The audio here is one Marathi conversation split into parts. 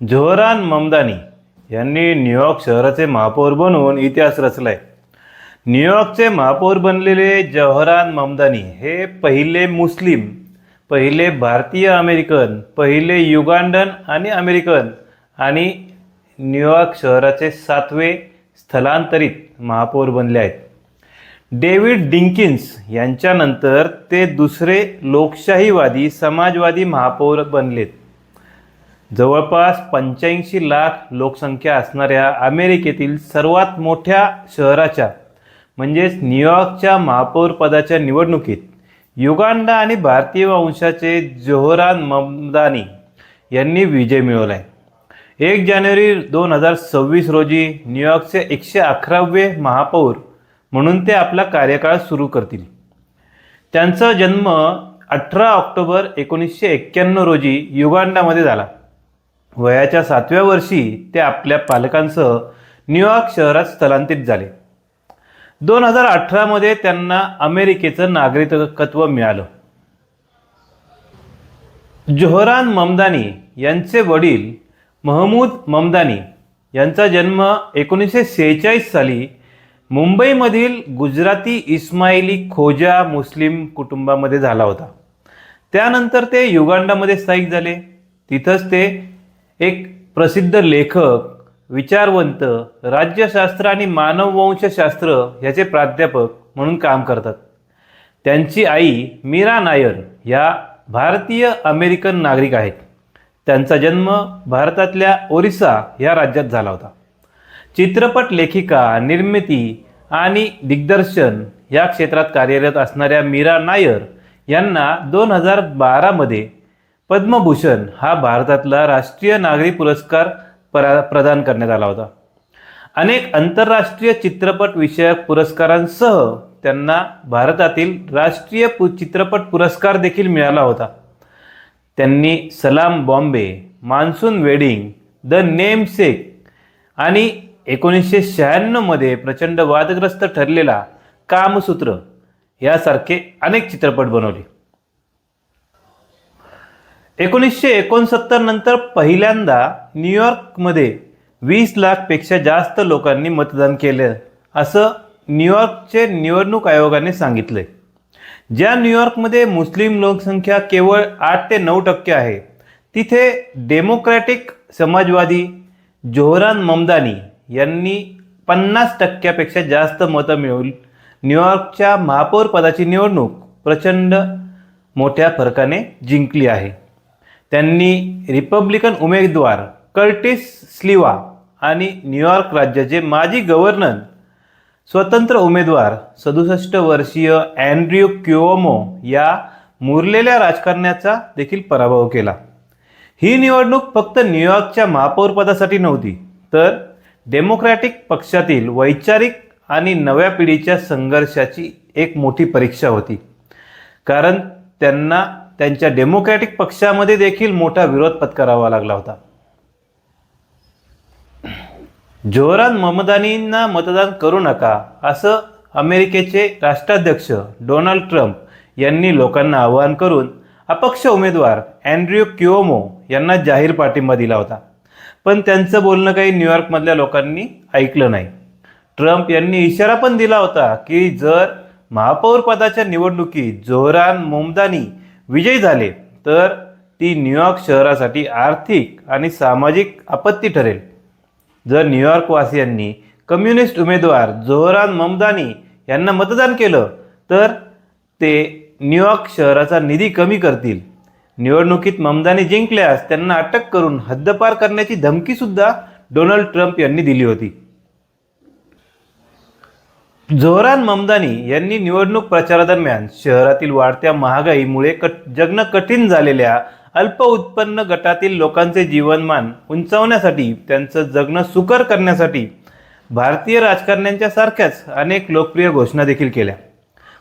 जोहरान ममदानी यांनी न्यूयॉर्क शहराचे महापौर बनवून इतिहास रचलाय. न्यूयॉर्कचे महापौर बनलेले जोहरान ममदानी हे पहिले मुस्लिम, पहिले भारतीय अमेरिकन, पहिले युगांडन आणि अमेरिकन आणि न्यूयॉर्क शहराचे 7वे स्थलांतरित महापौर बनले आहेत. डेव्हिड डिंकिन्स यांच्यानंतर ते दुसरे लोकशाहीवादी समाजवादी महापौर बनलेत. जवळपास 85 लाख लोकसंख्या असणाऱ्या अमेरिकेतील सर्वात मोठ्या शहराच्या म्हणजेच न्यूयॉर्कच्या महापौर पदाच्या निवडणुकीत युगांडा आणि भारतीय वंशाचे जोहरान ममदानी यांनी विजय मिळवलाय. 1 जानेवारी 2026 रोजी न्यूयॉर्कचे 111वे महापौर म्हणून ते आपला कार्यकाळ सुरू करतील. त्यांचा जन्म 18 ऑक्टोबर 1991 रोजी युगांडामध्ये झाला. वयाच्या 7व्या वर्षी ते आपल्या पालकांसह न्यूयॉर्क शहरात स्थलांतरित झाले. 2018 मध्ये त्यांना अमेरिकेचं नागरिकत्व मिळालं. जोहरान ममदानी यांचे वडील महमूद ममदानी यांचा जन्म 1946 साली मुंबईमधील गुजराती इस्माइली खोजा मुस्लिम कुटुंबामध्ये झाला होता. त्यानंतर ते युगांडामध्ये स्थायिक झाले. तिथंच ते एक प्रसिद्ध लेखक, विचारवंत, राज्यशास्त्र आणि मानववंशशास्त्र याचे प्राध्यापक म्हणून काम करतात. त्यांची आई मीरा नायर या भारतीय अमेरिकन नागरिक आहेत. त्यांचा जन्म भारतातल्या ओरिसा या राज्यात झाला होता. चित्रपट लेखिका, निर्मिती आणि दिग्दर्शन या क्षेत्रात कार्यरत असणाऱ्या मीरा नायर यांना 2012 मध्ये पद्मभूषण हा भारतातला राष्ट्रीय नागरी पुरस्कार प्रदान करण्यात आला होता. अनेक आंतरराष्ट्रीय चित्रपट विषयक पुरस्कारांसह त्यांना भारतातील राष्ट्रीय चित्रपट पुरस्कार देखील मिळाला होता. त्यांनी सलाम Bombay, monsoon wedding, the namesake आणि 1996 मध्ये प्रचंड वादग्रस्त ठरलेला कामसूत्र यासारखे अनेक चित्रपट बनवले. 1969 नंतर पहिल्यांदा न्यूयॉर्कमध्ये 20 लाखपेक्षा जास्त लोकांनी मतदान केलं असं न्यूयॉर्कचे निवडणूक आयोगाने सांगितले. ज्या न्यूयॉर्कमध्ये मुस्लिम लोकसंख्या केवळ 8 ते 9% आहे, तिथे डेमोक्रॅटिक समाजवादी जोहरान ममदानी यांनी 50% जास्त मतं मिळवून न्यूयॉर्कच्या महापौर पदाची निवडणूक प्रचंड मोठ्या फरकाने जिंकली आहे. त्यांनी रिपब्लिकन उमेदवार कर्टिस स्लीवा आणि न्यूयॉर्क राज्याचे माजी गव्हर्नर स्वतंत्र उमेदवार 67 वर्षीय अँड्र्यू क्युओमो या मुरलेल्या राजकारण्याचा देखील पराभव केला. ही निवडणूक फक्त न्यूयॉर्कच्या महापौर पदासाठी नव्हती, तर डेमोक्रॅटिक पक्षातील वैचारिक आणि नव्या पिढीच्या संघर्षाची एक मोठी परीक्षा होती. कारण त्यांना त्यांच्या डेमोक्रॅटिक पक्षामध्ये देखील मोठा विरोध पत्करावा लागला होता. जोहरान ममदानींना मतदान करू नका असं अमेरिकेचे राष्ट्राध्यक्ष डोनाल्ड ट्रम्प यांनी लोकांना आवाहन करून अपक्ष उमेदवार अँड्र्यू क्युओमो यांना जाहीर पाठिंबा दिला होता. पण त्यांचं बोलणं काही न्यूयॉर्कमधल्या लोकांनी ऐकलं नाही. ट्रम्प यांनी इशारा पण दिला होता की जर महापौर पदाच्या निवडणुकीत जोहरान ममदानी विजयी झाले तर ती न्यूयॉर्क शहरासाठी आर्थिक आणि सामाजिक आपत्ती ठरेल. जर न्यूयॉर्कवासियांनी कम्युनिस्ट उमेदवार जोहरान ममदानी यांना मतदान केलं तर ते न्यूयॉर्क शहराचा निधी कमी करतील. निवडणुकीत ममदानी जिंकल्यास त्यांना अटक करून हद्दपार करण्याची धमकीसुद्धा डोनाल्ड ट्रम्प यांनी दिली होती. जोहरान ममदानी यांनी निवडणूक प्रचारादरम्यान शहरातील वाढत्या महागाईमुळे जगणं कठीण झालेल्या अल्प उत्पन्न गटातील लोकांचे जीवनमान उंचावण्यासाठी, त्यांचं जगणं सुकर करण्यासाठी भारतीय राजकारण्यांच्या सारख्याच अनेक लोकप्रिय घोषणा देखील केल्या.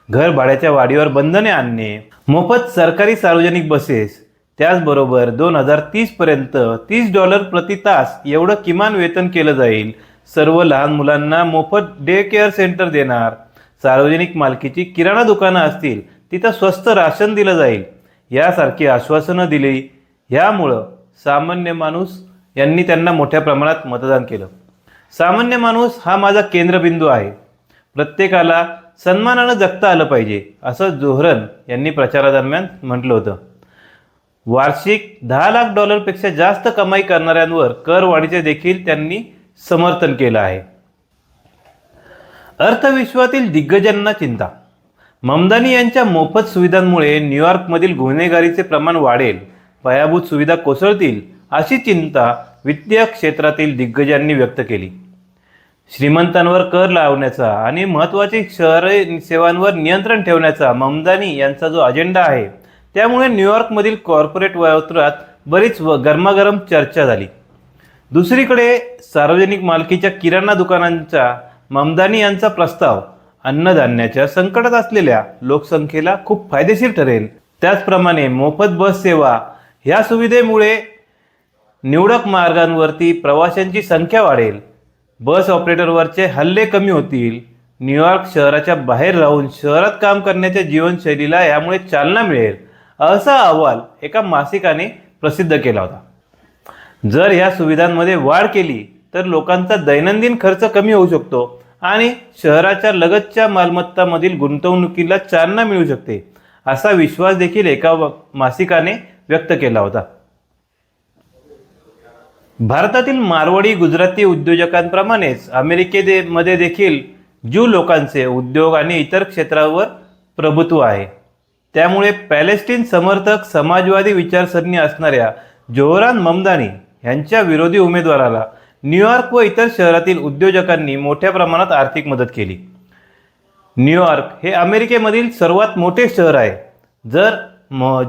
घर भाड्याच्या वाढीवर बंधने आणणे, मोफत सरकारी सार्वजनिक बसेस, त्याचबरोबर 2030 पर्यंत $30 प्रति तास एवढं किमान वेतन केलं जाईल, सर्व लहान मुलांना मोफत डे केअर सेंटर देणार, सार्वजनिक मालकीची किराणा दुकानं असतील तिथं स्वस्त राशन दिलं जाईल यासारखी आश्वासनं दिली. यामुळं सामान्य माणूस यांनी त्यांना मोठ्या प्रमाणात मतदान केलं. सामान्य माणूस हा माझा केंद्रबिंदू आहे, प्रत्येकाला सन्मानानं जगता आलं पाहिजे, असं जोहरन यांनी प्रचारादरम्यान म्हटलं होतं. वार्षिक $10 लाख पेक्षा जास्त कमाई करणाऱ्यांवर करवाढीचे देखील त्यांनी समर्थन केलं आहे. अर्थविश्वातील दिग्गजांना चिंता. ममदानी यांच्या मोफत सुविधांमुळे न्यूयॉर्कमधील गुन्हेगारीचे प्रमाण वाढेल, पायाभूत सुविधा कोसळतील, अशी चिंता वित्तीय क्षेत्रातील दिग्गजांनी व्यक्त केली. श्रीमंतांवर कर लावण्याचा आणि महत्त्वाची शहरी सेवांवर नियंत्रण ठेवण्याचा ममदानी यांचा जो अजेंडा आहे, त्यामुळे न्यूयॉर्कमधील कॉर्पोरेट वर्तुळात बरीच गरमागरम चर्चा झाली. दुसरीकडे सार्वजनिक मालकीच्या किराणा दुकानांचा ममदानी यांचा प्रस्ताव अन्नधान्याच्या संकटात असलेल्या लोकसंख्येला खूप फायदेशीर ठरेल. त्याचप्रमाणे मोफत बस सेवा ह्या सुविधेमुळे निवडक मार्गांवरती प्रवाशांची संख्या वाढेल, बस ऑपरेटरवरचे हल्ले कमी होतील, न्यूयॉर्क शहराच्या बाहेर राहून शहरात काम करण्याच्या जीवनशैलीला यामुळे चालना मिळेल, असा अहवाल एका मासिकाने प्रसिद्ध केला होता. जर ह्या सुविधांमध्ये वाढ केली तर लोकांचा दैनंदिन खर्च कमी होऊ शकतो आणि शहराच्या लगतच्या मालमत्तामधील गुंतवणुकीला चालना मिळू शकते, असा विश्वास देखील एका मासिकाने व्यक्त केला होता. भारतातील मारवाडी गुजराती उद्योजकांप्रमाणेच अमेरिकेमध्ये देखील ज्यू लोकांचे उद्योग आणि इतर क्षेत्रावर प्रभुत्व आहे. त्यामुळे पॅलेस्टीन समर्थक समाजवादी विचारसरणी असणाऱ्या जोहरान ममदानी यांच्या विरोधी उमेदवाराला न्यूयॉर्क व इतर शहरातील उद्योजकांनी मोठ्या प्रमाणात आर्थिक मदत केली. न्यूयॉर्क हे अमेरिकेमधील सर्वात मोठे शहर आहे. जर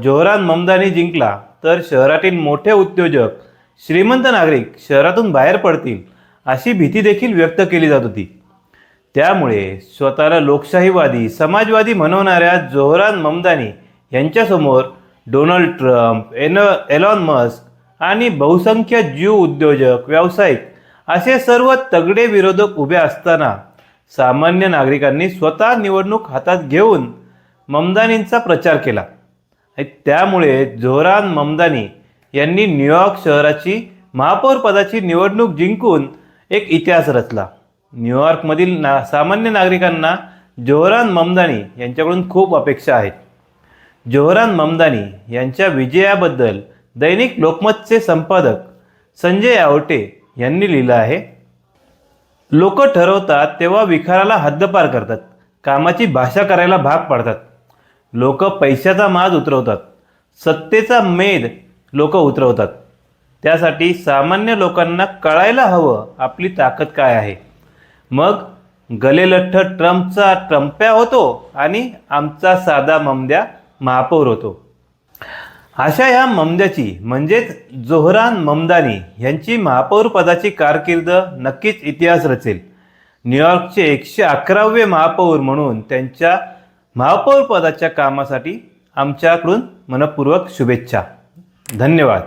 जोहरान ममदानी जिंकला तर शहरातील मोठे उद्योजक, श्रीमंत नागरिक शहरातून बाहेर पडतील, अशी भीती देखील व्यक्त केली जात होती. त्यामुळे स्वतःला लोकशाहीवादी, समाजवादी म्हणवणाऱ्या जोहरान ममदानी यांच्यासमोर डोनाल्ड ट्रम्प, एलॉन मस्क आणि बहुसंख्य ज्यू उद्योजक, व्यावसायिक असे सर्व तगडे विरोधक उभे असताना सामान्य नागरिकांनी स्वतः निवडणूक हातात घेऊन ममदानींचा प्रचार केला. त्यामुळे जोहरान ममदानी यांनी न्यूयॉर्क शहराची महापौर पदाची निवडणूक जिंकून एक इतिहास रचला. न्यूयॉर्कमधील सामान्य नागरिकांना जोहरान ममदानी यांच्याकडून खूप अपेक्षा आहेत. जोहरान ममदानी यांच्या विजयाबद्दल दैनिक लोकमतचे संपादक संजय आवटे यांनी लिहिलं आहे, लोक ठरवतात तेव्हा विखाराला हद्दपार करतात, कामाची भाषा करायला भाग पाडतात. लोक पैशाचा माज उतरवतात, सत्तेचा मेद लोक उतरवतात. त्यासाठी सामान्य लोकांना कळायला हवं आपली ताकद काय आहे. मग गलेलठ्ठ ट्रम्पचा ट्रम्प्या होतो आणि आमचा साधा ममद्या महापौर होतो. अशा ह्या ममद्याची म्हणजेच जोहरान ममदानी यांची महापौर पदाची कारकीर्द नक्कीच इतिहास रचेल. न्यूयॉर्कचे 111वे महापौर म्हणून त्यांच्या महापौर पदाच्या कामासाठी आमच्याकडून मनपूर्वक शुभेच्छा. धन्यवाद.